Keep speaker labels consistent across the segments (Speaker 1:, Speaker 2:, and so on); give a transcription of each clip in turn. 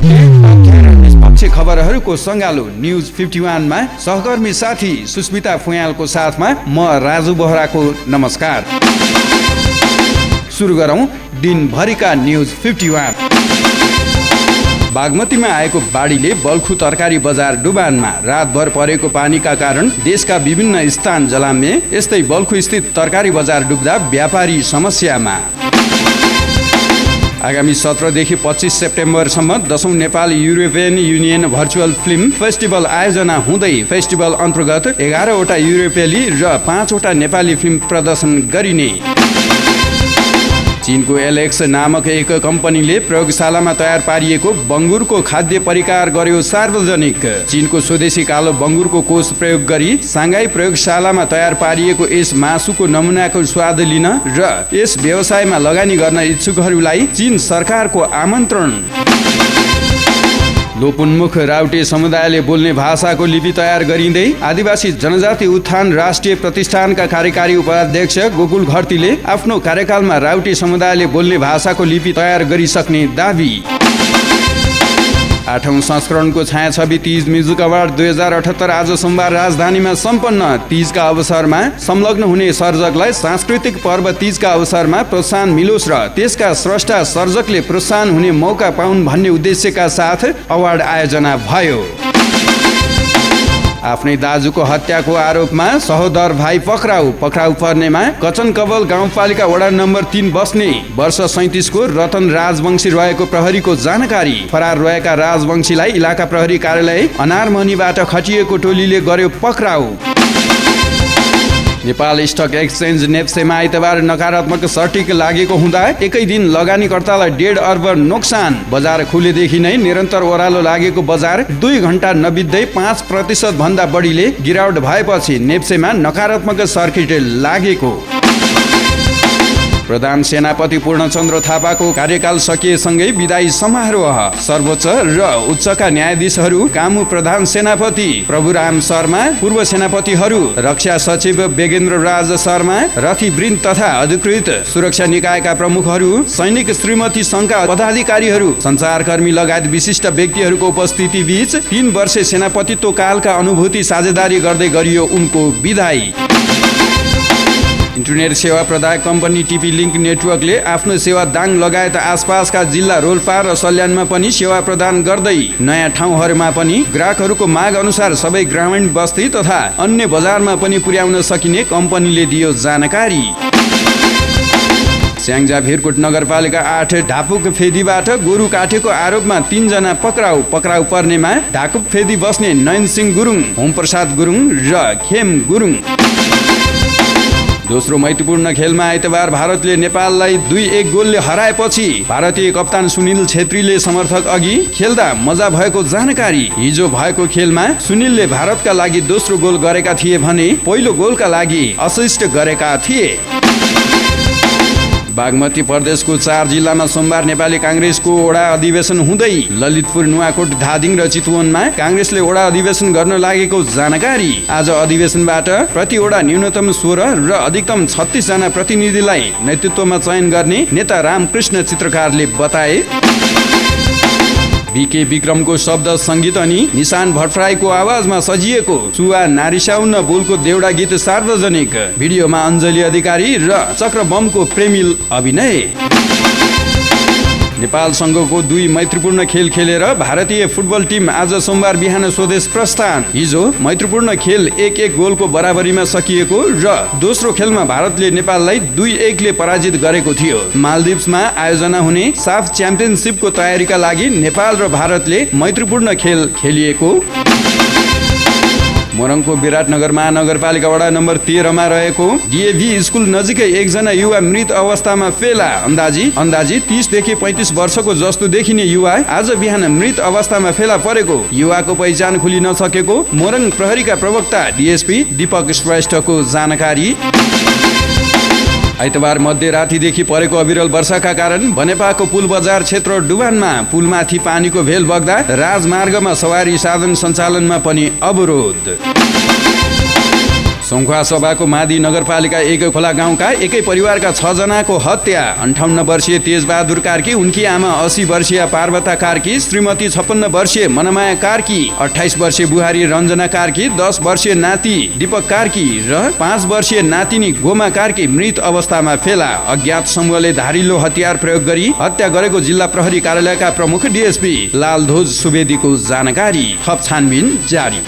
Speaker 1: सके निष्पक्ष खबरहरूको सङ्गालो न्युज 51 मा सहकर्मी साथी सुस्मिता फुयालको साथमा म राजु बोहराको नमस्कार। सुरु गरौँ दिनभरिका न्युज 51। बागमतीमा आएको बाढीले बल्खु तरकारी बजार डुबानमा रातभर परेको पानीका कारण देशका विभिन्न स्थान जलाम्य। यस्तै बल्खु स्थित तरकारी बजार डुब्दा व्यापारी समस्यामा। आगामी 17 देखि 25 सेप्टेम्बरसम्म 10औं Nepal European Union virtual film festival आयोजना हुँदै फेस्टिभल अन्तर्गत 11 वटा युरोपेली र 5 वटा नेपाली फिल्म प्रदर्शन गरिने। चीनको एलेक्स नामक एक कम्पनीले प्रयोगशालामा तयार पारिएको बङ्गुरको खाद्य परिकार गर्यो सार्वजनिक। चीनको स्वदेशी कालो बङ्गुरको कोष प्रयोग गरी साङ्घाई प्रयोगशालामा तयार पारिएको यस मासुको नमुनाको स्वाद लिन र यस व्यवसायमा लगानी गर्न इच्छुकहरूलाई चीन सरकारको आमन्त्रण। लोपोन्मुख राउटे समुदायले बोल्ने भाषाको लिपि तयार गरिँदै आदिवासी जनजाति उत्थान राष्ट्रिय प्रतिष्ठानका कार्यकारी उपाध्यक्ष गोकुल घरतीले आफ्नो कार्यकालमा राउटे समुदायले बोल्ने भाषाको लिपि तयार गरिसक्ने दावी। 8औं संस्करणको छायाछवि तीज म्युजिक अवार्ड 2078 आज सोमबार राजधानीमा सम्पन्न। तीजका अवसरमा संलग्न हुने सर्जकलाई सांस्कृतिक पर्व तीजका अवसरमा प्रोत्साहन मिलोस् र त्यसका स्रष्टा सर्जकले प्रोत्साहन हुने मौका पाउन् भन्ने उद्देश्यका साथ अवार्ड आयोजना भयो। आफ्नै दाजुको हत्याको आरोपमा सहोदर भाइ पक्राउ पर्नेमा कचनकवल गाउँपालिका वडा नम्बर 3 बस्ने वर्ष 37 को रतन राजवंशी रहेको प्रहरीको जानकारी। फरार रहेका राजवंशीलाई इलाका प्रहरी कार्यालय अनारमनीबाट खटिएको टोलीले गर्यो पक्राउ। नेपाल स्टक एक्सचेन्ज नेप्सेमा आइतबार नकारात्मक सर्टिक लागेको हुँदा एकै दिन लगानीकर्तालाई 1.5 अर्ब नोक्सान। बजार खुलेदेखि नै निरन्तर ओह्रालो लागेको बजार 2 घण्टा नबित्दै 5% भन्दा बढीले गिरावट भएपछि नेप्सेमा नकारात्मक सर्किट लागेको। प्रधान सेनापति पूर्णचन्द्र थापाको कार्यकाल सकिएसँगै विदायी समारोह। सर्वोच्च र उच्चका न्यायाधीशहरू, कामु प्रधान सेनापति प्रभुराम शर्मा, पूर्व सेनापतिहरू, रक्षा सचिव बेगेन्द्र राज शर्मा, रथीवृन्द तथा अधिकृत सुरक्षा निकायका प्रमुखहरू, सैनिक श्रीमती सङ्घका पदाधिकारीहरू, सञ्चारकर्मी लगायत विशिष्ट व्यक्तिहरूको उपस्थिति बीच 3 वर्षे सेनापतित्व कालका अनुभूति साझेदारी गर्दै गरियो उनको विदाई। इन्टरनेट सेवा प्रदायक कम्पनी टिपी लिङ्क नेटवर्कले आफ्नो सेवा दाङ लगायत आसपासका जिल्ला रोल्पा र सल्यानमा पनि सेवा प्रदान गर्दै नयाँ ठाउँहरूमा पनि ग्राहकहरूको माग अनुसार सबै ग्रामीण बस्ती तथा अन्य बजारमा पनि पुर्याउन सकिने कम्पनीले दियो जानकारी। स्याङ्जा भिरकोट नगरपालिका 8 ढापुक फेदीबाट गोरु काटेको आरोपमा 3 जना पक्राउ पर्नेमा ढाकुक फेदी बस्ने नयन सिंह गुरुङ, होमप्रसाद गुरुङ र खेम गुरुङ। दोस्रो महत्त्वपूर्ण खेलमा आइतबार भारतले नेपाललाई 2-1 गोलले हराएपछि भारतीय कप्तान सुनिल छेत्रीले समर्थक अघि खेल्दा मजा भएको जानकारी। हिजो भएको खेलमा सुनिलले भारतका लागि दोस्रो गोल गरेका थिए भने पहिलो गोलका लागि असिस्ट गरेका थिए। बागमती प्रदेशको 4 जिल्लामा सोमबार नेपाली काङ्ग्रेसको वडा अधिवेशन हुँदै ललितपुर, नुवाकोट, धादिङ र चितवनमा काङ्ग्रेसले वडा अधिवेशन गर्न लागेको जानकारी। आज अधिवेशनबाट प्रति वडा न्यूनतम 16 र अधिकतम 36 जना प्रतिनिधिलाई नेतृत्वमा चयन गर्ने नेता रामकृष्ण चित्रकारले बताए। बीके विक्रमको शब्द सङ्गीत अनि निशान भट्टराईको आवाजमा सजिएको चुवा नारिसाउन बोलको देउडा गीत सार्वजनिक। भिडियोमा अञ्जली अधिकारी र चक्रबमको प्रेमिल अभिनय। नेपालसँगको 2 मैत्रीपूर्ण खेल खेलेर भारतीय फुटबल टिम आज सोमबार बिहान स्वदेश प्रस्थान। हिजो मैत्रीपूर्ण खेल 1-1 गोलको बराबरीमा सकिएको र दोस्रो खेलमा भारतले नेपाललाई 2-1 ले पराजित गरेको थियो। मालदिप्समा आयोजना हुने साफ च्याम्पियनसिपको तयारीका लागि नेपाल र भारतले मैत्रीपूर्ण खेल खेलिएको। मोरङको विराटनगर महानगरपालिका वडा नम्बर 13 मा रहेको डिएभी स्कुल नजिकै एकजना युवा मृत अवस्थामा फेला। अन्दाजी 30 देखि 35 वर्षको जस्तो देखिने युवा आज बिहान मृत अवस्थामा फेला परेको युवाको पहिचान खुलिन सकेको मोरङ प्रहरीका प्रवक्ता डिएसपी दीपक श्रेष्ठको जानकारी। आइतबार मध्यरातीदेखि परेको अविरल वर्षाका कारण बनेपाको पुल बजार क्षेत्र डुबानमा पुलमाथि पानीको भेल बग्दा राजमार्गमा सवारी साधन सञ्चालनमा पनि अवरोध। सङ्खुवा सभाको मादी नगरपालिका 1 खोला गाउँका एकै परिवारका 6 जनाको हत्या। 58 वर्षीय तेजबहादुर कार्की, उनकी आमा 80 वर्षीय पार्वता कार्की, श्रीमती 56 वर्षीय मनमाया कार्की, 28 वर्षीय बुहारी रञ्जना कार्की, 10 वर्षीय नाति दीपक कार्की र 5 वर्षीय नातिनी गोमा कार्की मृत अवस्थामा फेला। अज्ञात समूहले धारिलो हतियार प्रयोग गरी हत्या गरेको जिल्ला प्रहरी कार्यालयका प्रमुख डीएसपी लालध्वज सुवेदीको जानकारी। थप छानबिन जारी।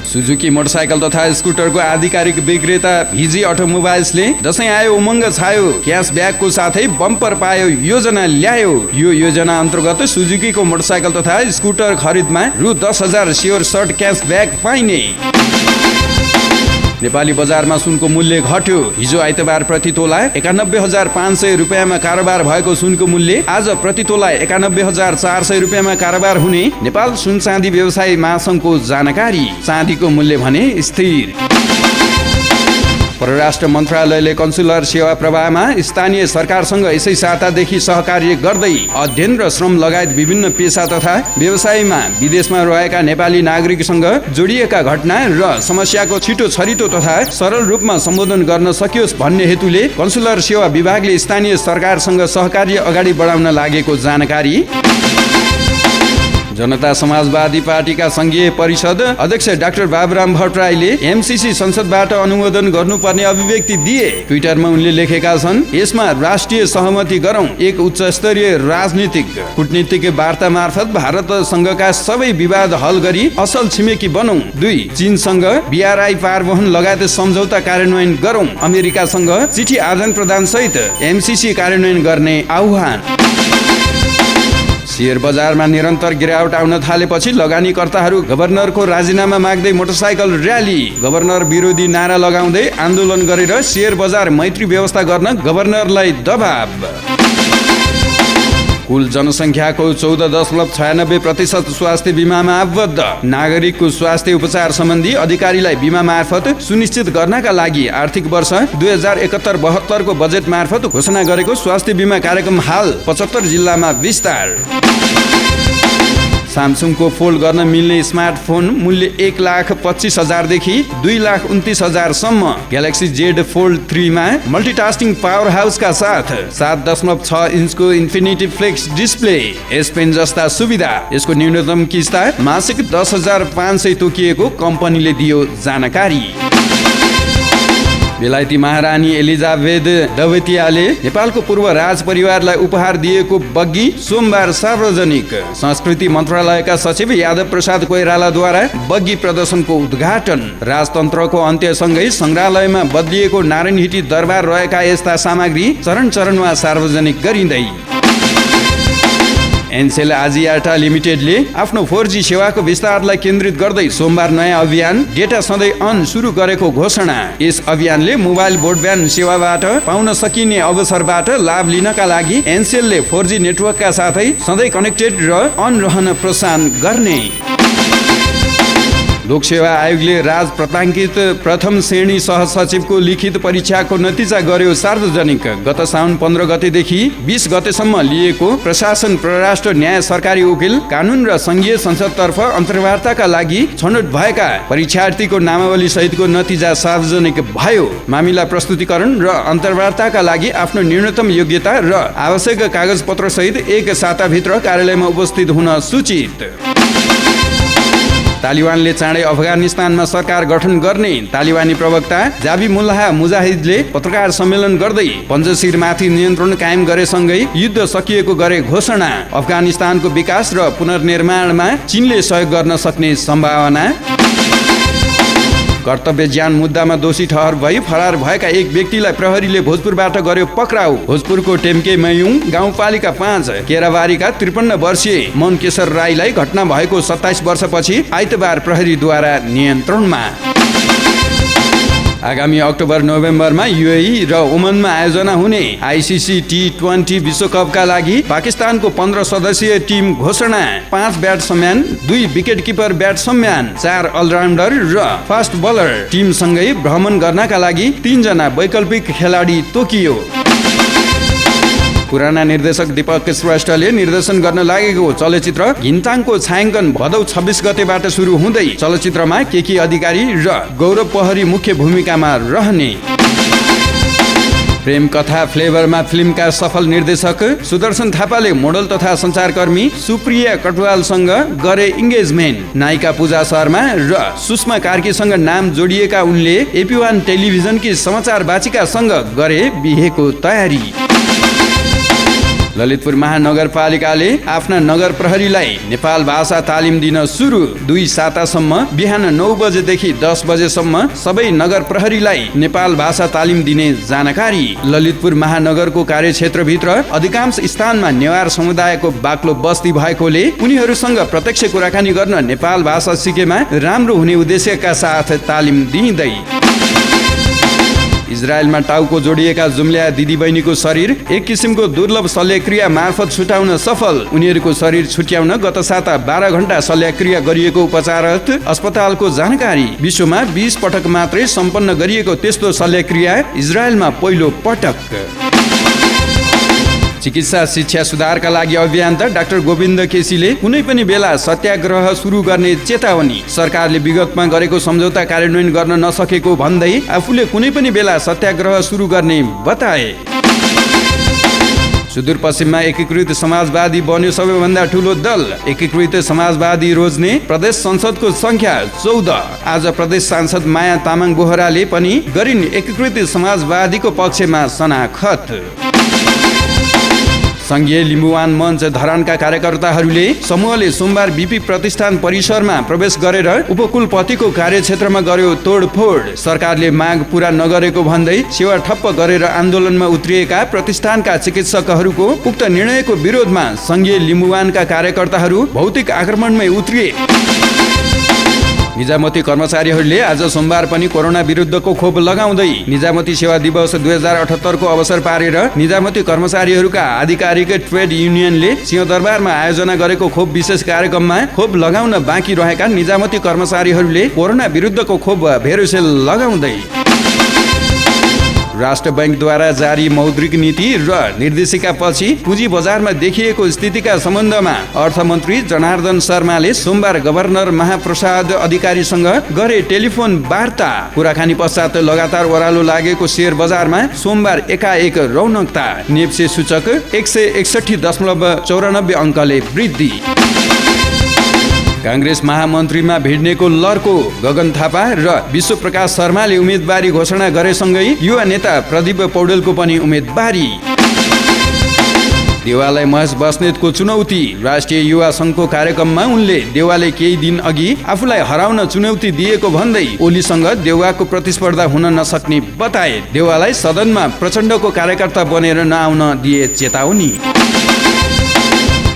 Speaker 1: सुजुकी मोटरसाइकल तथा स्कुटरको आधिकारिक विक्रेता भिजी अटोमोबाइल्सले दशैं आयो उमङ्ग छायो क्यासब्याकको साथै बम्पर पायो योजना ल्यायो। यो योजना अन्तर्गत सुजुकीको मोटरसाइकल तथा स्कुटर खरिदमा रु 10,000 स्योर सर्ट क्यासब्याक पाइने। नेपाली बजारमा सुनको मूल्य घट्यो। हिजो आइतबार प्रति तोला 91,500 रुपियाँमा कारोबार भएको सुनको मूल्य आज प्रति तोला 91,400 रुपियाँमा कारोबार हुने नेपाल सुन चाँदी व्यवसायी महासङ्घको जानकारी। चाँदीको मूल्य भने स्थिर। परराष्ट्र मन्त्रालयले कन्सुलर सेवा प्रवाहमा स्थानीय सरकारसँग यसै सातादेखि सहकार्य गर्दै अध्ययन र श्रम लगायत विभिन्न पेशा तथा व्यवसायमा विदेशमा रहेका नेपाली नागरिकसँग जोडिएका घटना र समस्याको छिटो छरितो तथा सरल रूपमा सम्बोधन गर्न सकियोस् भन्ने हेतुले कन्सुलर सेवा विभागले स्थानीय सरकारसँग सहकार्य अगाडि बढाउन लागेको जानकारी। जनता समाजवादी पार्टीका संघीय परिषद अध्यक्ष डाक्टर बाबुराम भट्टराईले एमसीसी संसदबाट अनुमोदन गर्नुपर्ने अभिव्यक्ति दिए। ट्विटरमा उनले लेखेका छन्, यसमा राष्ट्रिय सहमति गरौं, एक उच्च स्तरीय राजनीतिक कूटनीतिक वार्ता मार्फत भारतसँगका सबै विवाद हल गरी असल छिमेकी बनौं। 2 चीनसँग बीआरआई पारवहन लगायत सम्झौता कार्यान्वयन गरौं। अमेरिकासँग चिठी आदान प्रदान सहित एमसीसी कार्यान्वयन गर्ने आह्वान। शेयर बजारमा निरन्तर गिरावट आउन थालेपछि लगानीकर्ताहरू गभर्नरको राजीनामा माग्दै मोटरसाइकल र्याली, गभर्नर विरोधी नारा लगाउँदै आन्दोलन गरेर शेयर बजार मैत्री व्यवस्था गर्न गभर्नरलाई दबाब। कुल जनसङ्ख्याको 14.96% स्वास्थ्य बिमामा आबद्ध। नागरिकको स्वास्थ्य उपचार सम्बन्धी अधिकारीलाई बिमा मार्फत सुनिश्चित गर्नका लागि आर्थिक वर्ष 2071-72 को बजेट मार्फत घोषणा गरेको स्वास्थ्य बिमा कार्यक्रम हाल 75 जिल्लामा विस्तार। सामसुङको फोल्ड गर्न मिल्ने स्मार्टफोन मूल्य 1,25,000 देखि 2,29,000 सम्म। ग्यालेक्सी जेड फोल्ड 3 मा मल्टिटास्किङ पावर हाउसका साथ 7.6 इन्चको infinity flex display, S pen जस्ता सुविधा। यसको न्यूनतम किस्ता मासिक 10,500 तोकिएको कम्पनीले दियो जानकारी। बेलायती महारानी एलिजाबेथ दवेतियाले नेपालको पूर्व राज परिवारलाई उपहार दिएको बग्गी सोमबार सार्वजनिक। संस्कृति मन्त्रालयका सचिव यादव प्रसाद कोइरालाद्वारा बग्गी प्रदर्शनको उद्घाटन। राजतन्त्रको अन्त्यसँगै संग्रहालयमा बदलिएको नारायणहिटी दरबार रहेका यस्ता सामग्री चरण चरणमा सार्वजनिक गरिँदै। एनसेल आजियाटा लिमिटेडले आफ्नो 4G सेवाको विस्तारलाई केन्द्रित गर्दै सोमबार नयाँ अभियान डेटा सधैँ अन सुरु गरेको घोषणा। यस अभियानले मोबाइल ब्रोडब्यान्ड सेवाबाट पाउन सकिने अवसरबाट लाभ लिनका लागि एनसेलले 4G नेटवर्कका साथै सधैँ कनेक्टेड र अन रहन प्रोत्साहन गर्ने। लोकसेवा आयोगले राज प्रताङ्कित प्रथम श्रेणी सहसचिवको लिखित परीक्षाको नतिजा गर्यो सार्वजनिक। गत साउन 15 गतेदेखि 20 गतेसम्म लिएको प्रशासन, परराष्ट्र, न्याय, सरकारी वकिल, कानुन र संघीय संसदतर्फ अन्तर्वार्ताका लागि छनौट भएका परीक्षार्थीको नामावली सहितको नतिजा सार्वजनिक भयो। मामिला प्रस्तुतिकरण र अन्तर्वार्ताका लागि आफ्नो न्यूनतम योग्यता र आवश्यक कागजपत्र सहित 1 साताभित्र कार्यालयमा उपस्थित हुन सूचित। तालिबानले चाँडै अफगानिस्तानमा सरकार गठन गर्ने। तालिबानी प्रवक्ता जाबिमुल्लाह मुजाहिदले पत्रकार सम्मेलन गर्दै पञ्जसिरमाथि नियन्त्रण कायम गरेसँगै युद्ध सकिएको गरे घोषणा। अफगानिस्तानको विकास र पुनर्निर्माणमा चीनले सहयोग गर्न सक्ने सम्भावना। कर्तव्य ज्यान मुद्दामा दोषी ठहर भई फरार भएका एक व्यक्तिलाई प्रहरीले भोजपुरबाट गर्यो पक्राउ। भोजपुरको टेम्केमयुङ गाउँपालिका 5 केराबारीका 53 वर्षीय मनकेशर राईलाई घटना भएको 27 वर्षपछि आइतबार प्रहरीद्वारा नियन्त्रणमा। आगामी अक्टोबर नोभेम्बरमा युएई र ओमनमा आयोजना हुने आइसिसी T20 विश्वकपका लागि पाकिस्तानको 15 सदस्यीय टिम घोषणा। 5 ब्याट्सम्यान, 2 विकेटकिपर ब्याट्सम्यान, 4 अलराउन्डर र फास्ट बलर टिमसँगै भ्रमण गर्नका लागि 3 जना वैकल्पिक खेलाडी तोकियो। पुराना निर्देशक दीपक श्रेष्ठले निर्देशन गर्न लागेको चलचित्र घिन्ताङको छायाङ्कन भदौ 26 गतेबाट सुरु हुँदै चलचित्रमा केकी अधिकारी र गौरव पहरी मुख्य भूमिकामा रहने। प्रेम कथा फ्लेभरमा फिल्मका सफल निर्देशक सुदर्शन थापाले मोडल तथा सञ्चारकर्मी सुप्रिया कटुवालसँग गरे इङ्गेजमेन्ट। नायिका पूजा शर्मा र सुषमा कार्कीसँग नाम जोडिएका उनले AP1 टेलिभिजनकी समाचार वाचिकासँग गरे बिहेको तयारी। ललितपुर महानगरपालिकाले आफ्ना नगर प्रहरीलाई नेपाल भाषा तालिम दिन सुरु। 2 सातासम्म बिहान 9 बजेदेखि 10 बजेसम्म सबै नगर प्रहरीलाई नेपाल भाषा तालिम दिने जानकारी। ललितपुर महानगरको कार्यक्षेत्रभित्र अधिकांश स्थानमा नेवार समुदायको बाक्लो बस्ती भएकोले उनीहरूसँग प्रत्यक्ष कुराकानी गर्न नेपाल भाषा सिकेमा राम्रो हुने उद्देश्यका साथ तालिम दिँदै। इजरायलमा टाउको जोडिएका जुम्ल्या दिदीबहिनीको शरीर एक किसिमको दुर्लभ शल्यक्रिया मार्फत छुटाउन सफल। उनीहरूको शरीर छुट्याउन गत साता 12 घण्टा शल्यक्रिया गरिएको उपचाररत अस्पतालको जानकारी। विश्वमा 20 पटक मात्रै सम्पन्न गरिएको त्यस्तो शल्यक्रिया इजरायलमा पहिलो पटक। चिकित्सा शिक्षा सुधारका लागि अभियन्ता डाक्टर गोविन्द केसीले कुनै पनि बेला सत्याग्रह सुरु गर्ने चेतावनी। सरकारले विगतमा गरेको सम्झौता कार्यान्वयन गर्न नसकेको भन्दै आफूले कुनै पनि बेला सत्याग्रह सुरु गर्ने बताए। सुदूरपश्चिममा एकीकृत समाजवादी बन्यो सबैभन्दा ठुलो दल। एकीकृत समाजवादी रोज्ने प्रदेश संसदको संख्या 14। आज प्रदेश सांसद माया तामाङ बोहराले पनि गरिन् एकीकृत समाजवादीको पक्षमा शनाखत। संघीय लिम्बुवान मञ्च धरानका कार्यकर्ताहरूले समूहले सोमबार बीपी प्रतिष्ठान परिसरमा प्रवेश गरेर उपकुलपतिको कार्यक्षेत्रमा गर्यो तोडफोड। सरकारले माग पूरा नगरेको भन्दै सेवा ठप्प गरेर आन्दोलनमा उत्रिएका प्रतिष्ठानका चिकित्सकहरूको उक्त निर्णयको विरोधमा संघीय लिम्बुवानका कार्यकर्ताहरू भौतिक आक्रमणमै उत्रिए। निजामती कर्मचारीहरूले आज सोमबार पनि कोरोना विरुद्धको खोप लगाउँदै निजामती सेवा दिवस 2078 को अवसर पारेर निजामती कर्मचारीहरूका आधिकारिक ट्रेड युनियनले सिंहदरबारमा आयोजना गरेको खोप विशेष कार्यक्रममा खोप लगाउन बाँकी रहेका निजामती कर्मचारीहरूले कोरोना विरुद्धको खोप भेरोसेल लगाउँदै। राष्ट्र बैंकद्वारा जारी मौद्रिक नीति र निर्देशिका पछि पुँजी बजारमा देखिएको स्थितिका सम्बन्धमा अर्थमन्त्री जनार्दन शर्माले सोमबार गभर्नर महाप्रसाद अधिकारीसँग गरे टेलिफोन वार्ता। कुराकानी पश्चात लगातार ओह्रालो लागेको शेयर बजारमा सोमबार एकाएक रौनकता। नेप्से सूचक 161.94 अङ्कले वृद्धि। काङ्ग्रेस महामन्त्रीमा भिड्नेको लर्को। गगन थापा र विश्व प्रकाश शर्माले उम्मेदवारी घोषणा गरेसँगै युवा नेता प्रदीप पौडेलको पनि उम्मेदवारी। देवालय महेश बस्नेतको चुनौती। राष्ट्रिय युवा सङ्घको कार्यक्रममा उनले देवालय केही दिन अघि आफूलाई हराउन चुनौती दिएको भन्दै ओलीसँग देवाको प्रतिस्पर्धा हुन नसक्ने बताए। देवालय सदनमा प्रचण्डको कार्यकर्ता बनेर नआउन दिए चेतावनी।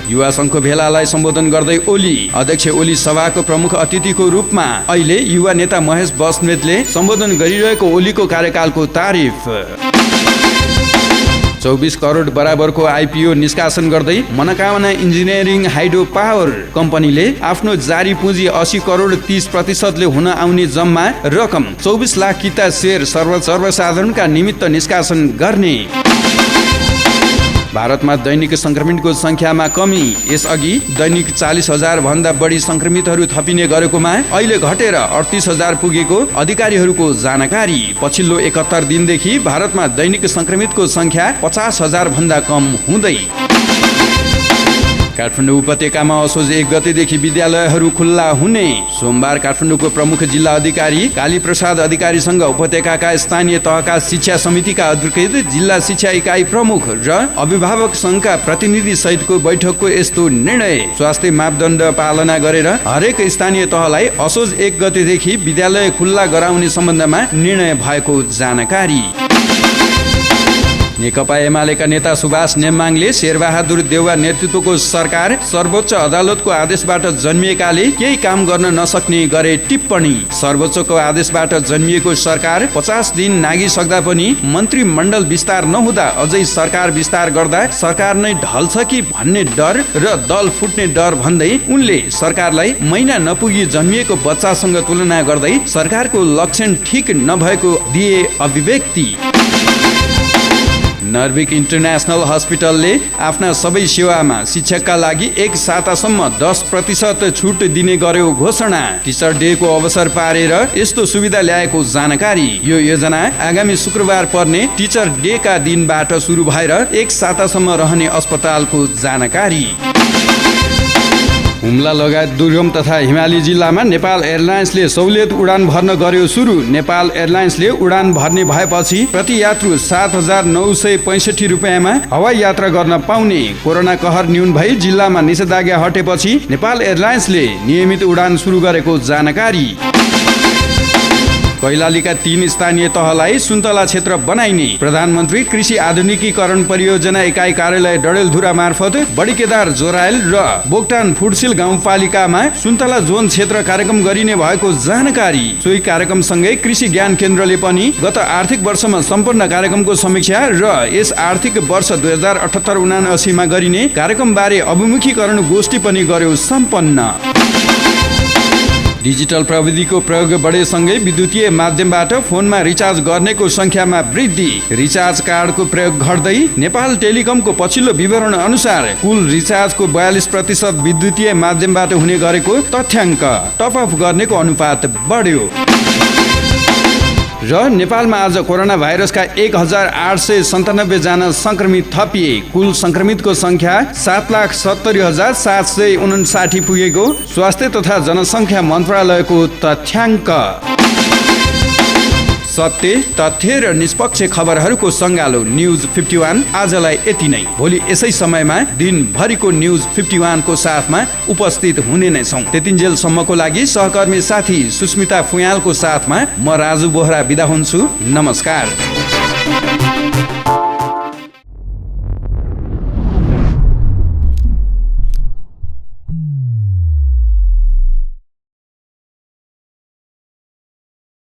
Speaker 1: युवा सङ्घको भेलालाई सम्बोधन गर्दै ओली। अध्यक्ष ओली सभाको प्रमुख अतिथिको रूपमा अहिले युवा नेता महेश बस्नेतले सम्बोधन गरिरहेको ओलीको कार्यकालको तारिफ। 24 करोड बराबरको आइपिओ निष्कासन गर्दै मनोकामना इन्जिनियरिङ हाइड्रो पावर कम्पनीले आफ्नो जारी पुँजी 80 करोड 30% हुन आउने जम्मा रकम 24 लाख किता सेयर सर्वसाधारणका निमित्त निष्कासन गर्ने। भारतमा दैनिक संक्रमितको संख्यामा कमी। यसअघि दैनिक 40,000 भन्दा बढी संक्रमितहरू थपिने गरेकोमा अहिले घटेर 38,000 पुगेको अधिकारीहरूको जानकारी। पछिल्लो 71 दिनदेखि भारतमा दैनिक संक्रमितको संख्या 50,000 भन्दा कम हुँदै। काठमाडौँ उपत्यकामा असोज 1 गतेदेखि विद्यालयहरू खुल्ला हुने। सोमबार काठमाडौँको प्रमुख जिल्ला अधिकारी कालीप्रसाद अधिकारीसँग उपत्यकाका स्थानीय तहका शिक्षा समितिका अधिकृत, जिल्ला शिक्षा इकाइ प्रमुख र अभिभावक संघका प्रतिनिधि सहितको बैठकको यस्तो निर्णय। स्वास्थ्य मापदण्ड पालना गरेर हरेक स्थानीय तहलाई असोज 1 गतेदेखि विद्यालय खुल्ला गराउने सम्बन्धमा निर्णय भएको जानकारी। नेकपा एमालेका नेता सुभाष नेमाङले शेरबहादुर देउवा नेतृत्वको सरकार सर्वोच्च अदालतको आदेशबाट जन्मिएकाले केही काम गर्न नसक्ने गरे टिप्पणी। सर्वोच्चको आदेशबाट जन्मिएको सरकार 50 दिन नागिसक्दा पनि मन्त्रीमण्डल विस्तार नहुँदा अझै सरकार विस्तार गर्दा सरकार नै ढल्छ कि भन्ने डर र दल फुट्ने डर भन्दै उनले सरकारलाई महिना नपुगी जन्मिएको बच्चासँग तुलना गर्दै सरकारको लक्षण ठिक नभएको दिए अभिव्यक्ति। नर्भिक इन्टरनेसनल हस्पिटलले आफ्ना सबै सेवामा शिक्षकका लागि 1 सातासम्म 10% छुट दिने गर्यो घोषणा। टिचर डे को अवसर पारेर यस्तो सुविधा ल्याएको जानकारी। यो योजना आगामी शुक्रबार पर्ने टिचर डे का दिनबाट सुरु भएर 1 सातासम्म रहने अस्पतालको जानकारी। हुम्ला लगायत दुर्गम तथा हिमाली जिल्लामा नेपाल एयरलाइन्सले सहुलियत उडान भर्न गर्यो सुरु। नेपाल एयरलाइन्सले उडान भर्ने भएपछि प्रति यात्रु 7,965 रुपियाँमा हवाई यात्रा गर्न पाउने। कोरोना कहर न्यून भई जिल्लामा निषेधाज्ञा हटेपछि नेपाल एयरलाइन्सले नियमित उडान सुरु गरेको जानकारी। कैलालीका 3 स्थानीय तहलाई सुन्तला क्षेत्र बनाइने। प्रधानमन्त्री कृषि आधुनिकीकरण परियोजना इकाइ कार्यालय डडेलधुरा मार्फत बडीकेदार जोरायल र बोक्टान फुडसिल गाउँपालिकामा सुन्तला जोन क्षेत्र कार्यक्रम गरिने भएको जानकारी। सोही कार्यक्रमसँगै कृषि ज्ञान केन्द्रले पनि गत आर्थिक वर्षमा सम्पन्न कार्यक्रमको समीक्षा र यस आर्थिक वर्ष 2078-79 मा गरिने कार्यक्रमबारे अभिमुखीकरण गोष्ठी पनि गर्यो सम्पन्न। डिजिटल प्रविधिको प्रयोग बढेसँगै विद्युतीय माध्यमबाट फोनमा रिचार्ज गर्नेको संख्यामा वृद्धि। रिचार्ज कार्डको प्रयोग घट्दै। नेपाल टेलिकमको पछिल्लो विवरण अनुसार कुल रिचार्जको 42% विद्युतीय माध्यमबाट हुने गरेको तथ्याङ्क। टपअप गर्नेको अनुपात बढ्यो। र नेपालमा आज कोरोना भाइरसका 1,897 जना संक्रमित थपिए। कुल संक्रमितको संख्या 7,70,759 पुगेको स्वास्थ्य तथा जनसङ्ख्या मन्त्रालयको तथ्याङ्क। सत्य, तथ्य र निष्पक्ष खबरहरूको सङ्गालो न्युज 51 आजलाई यति नै। भोलि यसै समयमा दिनभरिको न्युज 51 को साथमा उपस्थित हुने नै छौँ। त्यतिन्जेलसम्मको लागि सहकर्मी साथी सुस्मिता फुयालको साथमा म राजु बोहरा बिदा हुन्छु। नमस्कार।